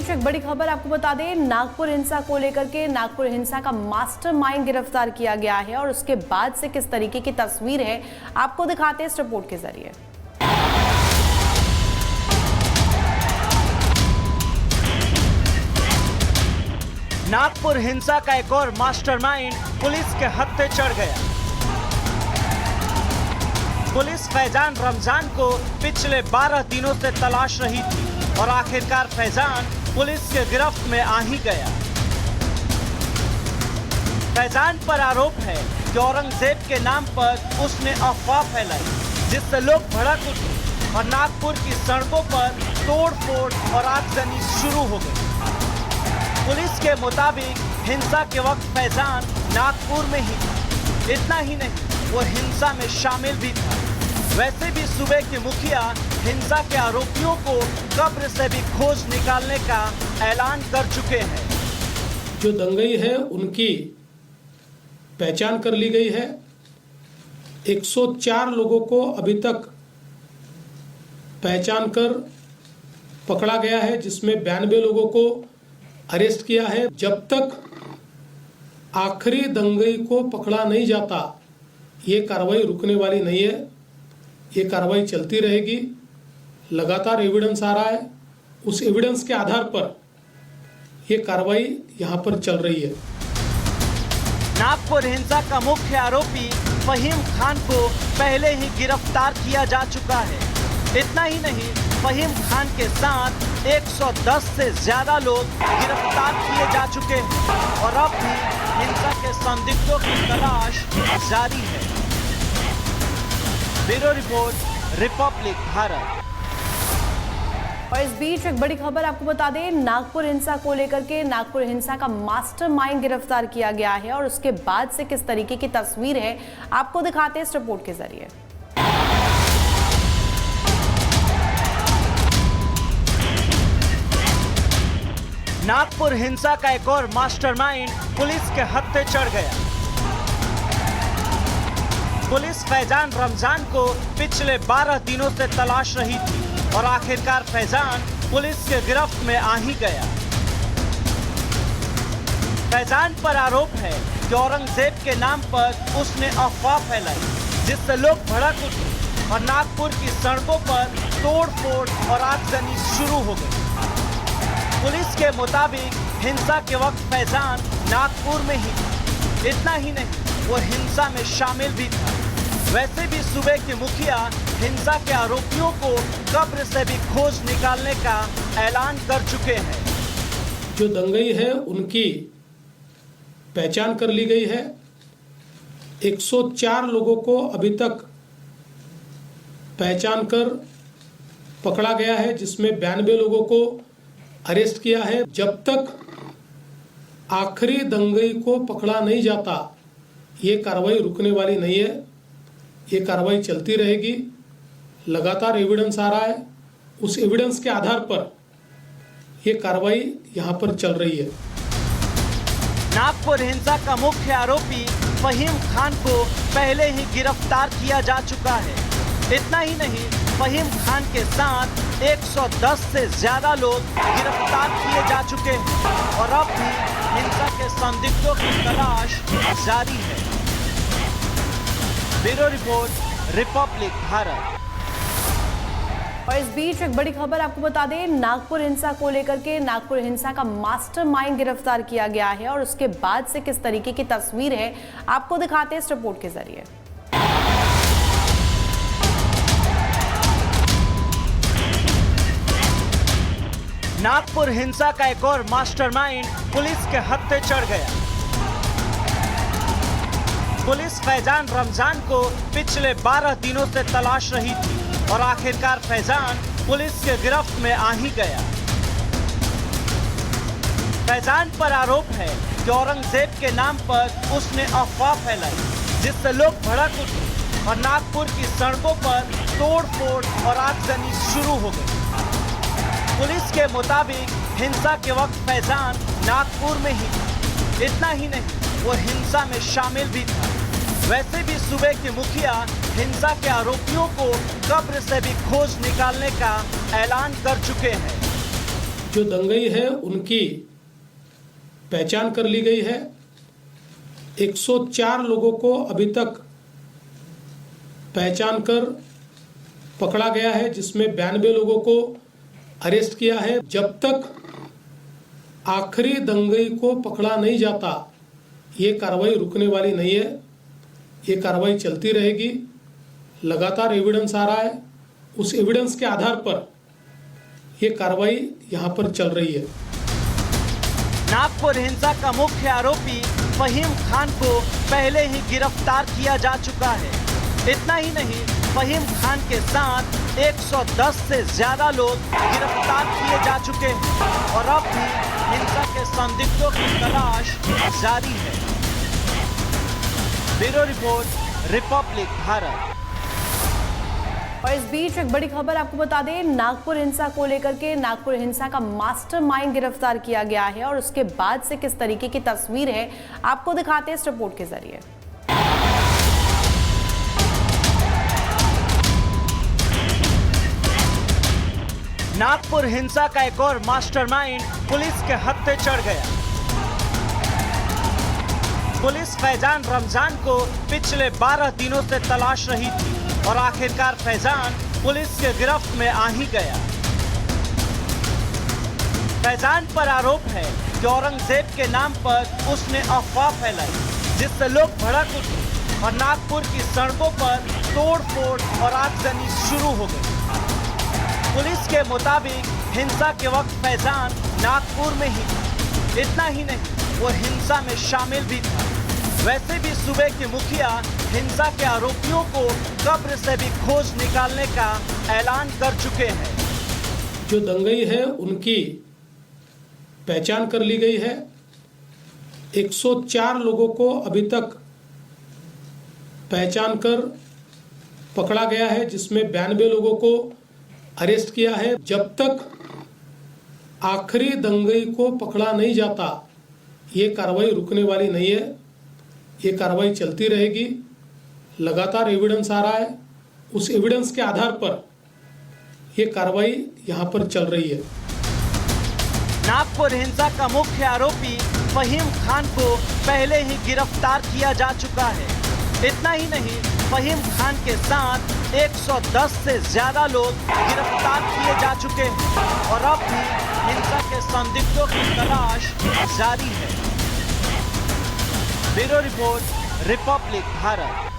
बीच एक बड़ी खबर आपको बता दें, नागपुर हिंसा को लेकर के नागपुर हिंसा का मास्टरमाइंड गिरफ्तार किया गया है और उसके बाद से किस तरीके की तस्वीर है आपको दिखाते हैं इस रिपोर्ट के जरिए। नागपुर हिंसा का एक और मास्टरमाइंड पुलिस के हत्थे चढ़ गया। पुलिस फैजान रमजान को पिछले 12 दिनों से तलाश रही थी और आखिरकार फैजान पुलिस के गिरफ्त में आ ही गया। फैजान पर आरोप है कि औरंगजेब के नाम पर उसने अफवाह फैलाई, जिससे लोग भड़क उठे और नागपुर की सड़कों पर तोड़फोड़ और आगजनी शुरू हो गई। पुलिस के मुताबिक हिंसा के वक्त फैजान नागपुर में ही था। इतना ही नहीं, वो हिंसा में शामिल भी था। वैसे भी सूबे के मुखिया हिंसा के आरोपियों को कब्र से भी खोज निकालने का ऐलान कर चुके हैं। जो दंगई है उनकी पहचान कर ली गई है। 104 लोगों को अभी तक पहचान कर पकड़ा गया है, जिसमें 92 लोगों को अरेस्ट किया है। जब तक आखिरी दंगई को पकड़ा नहीं जाता, ये कार्रवाई रुकने वाली नहीं है। ये कार्रवाई चलती रहेगी। लगातार एविडेंस आ रहा है, उस एविडेंस के आधार पर ये कार्रवाई यहाँ पर चल रही है। नागपुर हिंसा का मुख्य आरोपी फहीम खान को पहले ही गिरफ्तार किया जा चुका है। इतना ही नहीं, फहीम खान के साथ 110 से ज्यादा लोग गिरफ्तार किए जा चुके हैं और अब भी हिंसा के संदिग्धों की तलाश जारी है। Bureau report, Republic Bharat. और इस बीच एक बड़ी खबर आपको बता दें, नागपुर हिंसा को लेकर के नागपुर हिंसा का मास्टरमाइंड गिरफ्तार किया गया है और उसके बाद से किस तरीके की तस्वीर है आपको दिखाते हैं इस रिपोर्ट के जरिए। नागपुर हिंसा का एक और मास्टरमाइंड पुलिस के हत्थे चढ़ गया। पुलिस फैजान रमजान को पिछले 12 दिनों से तलाश रही थी और आखिरकार फैजान पुलिस के गिरफ्त में आ ही गया। फैजान पर आरोप है कि औरंगजेब के नाम पर उसने अफवाह फैलाई, जिससे लोग भड़क उठे और नागपुर की सड़कों पर तोड़फोड़ और आगजनी शुरू हो गई। पुलिस के मुताबिक हिंसा के वक्त फैजान नागपुर में ही था। इतना ही नहीं, वो हिंसा में शामिल भी था। वैसे भी सूबे के मुखिया हिंसा के आरोपियों को कब्र से भी खोज निकालने का ऐलान कर चुके हैं। जो दंगई है उनकी पहचान कर ली गई है। 104 लोगों को अभी तक पहचान कर पकड़ा गया है, जिसमें 92 लोगों को अरेस्ट किया है। जब तक आखिरी दंगई को पकड़ा नहीं जाता, ये कार्रवाई रुकने वाली नहीं है। ये कार्रवाई चलती रहेगी। लगातार एविडेंस आ रहा है, उस एविडेंस के आधार पर ये कार्रवाई यहाँ पर चल रही है। नागपुर हिंसा का मुख्य आरोपी फहीम खान को पहले ही गिरफ्तार किया जा चुका है। इतना ही नहीं, फहीम खान के साथ 110 से ज्यादा लोग गिरफ्तार किए जा चुके हैं और अब भी हिंसा के संदिग्धों की तलाश जारी है। Bureau report, Republic Bharat. और इस बीच एक बड़ी खबर आपको बता दें, नागपुर हिंसा को लेकर के नागपुर हिंसा का मास्टरमाइंड गिरफ्तार किया गया है और उसके बाद से किस तरीके की तस्वीर है आपको दिखाते हैं इस रिपोर्ट के जरिए। नागपुर हिंसा का एक और मास्टरमाइंड पुलिस के हत्थे चढ़ गया। पुलिस फैजान रमजान को पिछले 12 दिनों से तलाश रही थी और आखिरकार फैजान पुलिस के गिरफ्त में आ ही गया। फैजान पर आरोप है कि औरंगजेब के नाम पर उसने अफवाह फैलाई, जिससे लोग भड़क उठे और नागपुर की सड़कों पर तोड़फोड़ और आगजनी शुरू हो गई। पुलिस के मुताबिक हिंसा के वक्त फैजान नागपुर में ही था। इतना ही नहीं, वो हिंसा में शामिल भी था। वैसे भी सूबे के मुखिया हिंसा के आरोपियों को कब्र से भी खोज निकालने का ऐलान कर चुके हैं। जो दंगई है उनकी पहचान कर ली गई है। 104 लोगों को अभी तक पहचान कर पकड़ा गया है, जिसमें 92 लोगों को अरेस्ट किया है। जब तक आखिरी दंगई को पकड़ा नहीं जाता ये कार्रवाई रुकने वाली नहीं है। ये कार्रवाई चलती रहेगी। लगातार एविडेंस आ रहा है, उस एविडेंस के आधार पर ये कार्रवाई यहाँ पर चल रही है। नागपुर हिंसा का मुख्य आरोपी फहीम खान को पहले ही गिरफ्तार किया जा चुका है। इतना ही नहीं, फहीम खान के साथ 110 से ज्यादा लोग गिरफ्तार किए जा चुके हैं और अब भी हिंसा के संदिग्धों की तलाश जारी है। Bureau report, Republic Bharat. और इस बीच एक बड़ी खबर आपको बता दें, नागपुर हिंसा को लेकर के नागपुर हिंसा का मास्टरमाइंड गिरफ्तार किया गया है और उसके बाद से किस तरीके की तस्वीर है आपको दिखाते हैं इस रिपोर्ट के जरिए। नागपुर हिंसा का एक और मास्टरमाइंड पुलिस के हत्थे चढ़ गया। पुलिस फैजान रमजान को पिछले 12 दिनों से तलाश रही थी और आखिरकार फैजान पुलिस के गिरफ्त में आ ही गया। फैजान पर आरोप है कि औरंगजेब के नाम पर उसने अफवाह फैलाई, जिससे लोग भड़क उठे और नागपुर की सड़कों पर तोड़-फोड़ और आगजनी शुरू हो गई। पुलिस के मुताबिक हिंसा के वक्त फैजान नागपुर में ही था। इतना ही नहीं, वो हिंसा में शामिल भी था। वैसे भी सूबे के मुखिया हिंसा के आरोपियों को कब्र से भी खोज निकालने का ऐलान कर चुके हैं। जो दंगई है उनकी पहचान कर ली गई है। 104 लोगों को अभी तक पहचान कर पकड़ा गया है, जिसमें 92 लोगों को अरेस्ट किया है। जब तक आखिरी दंगई को पकड़ा नहीं जाता ये कार्रवाई रुकने वाली नहीं है। ये कार्रवाई चलती रहेगी। लगातार एविडेंस आ रहा है, उस एविडेंस के आधार पर ये कार्रवाई यहाँ पर चल रही है। नागपुर हिंसा का मुख्य आरोपी फहीम खान को पहले ही गिरफ्तार किया जा चुका है। इतना ही नहीं, फहीम खान के साथ 110 से ज्यादा लोग गिरफ्तार किए जा चुके हैं और अब भी हिंसा के संदिग्धों की तलाश जारी है। Bureau report, Republic Bharat.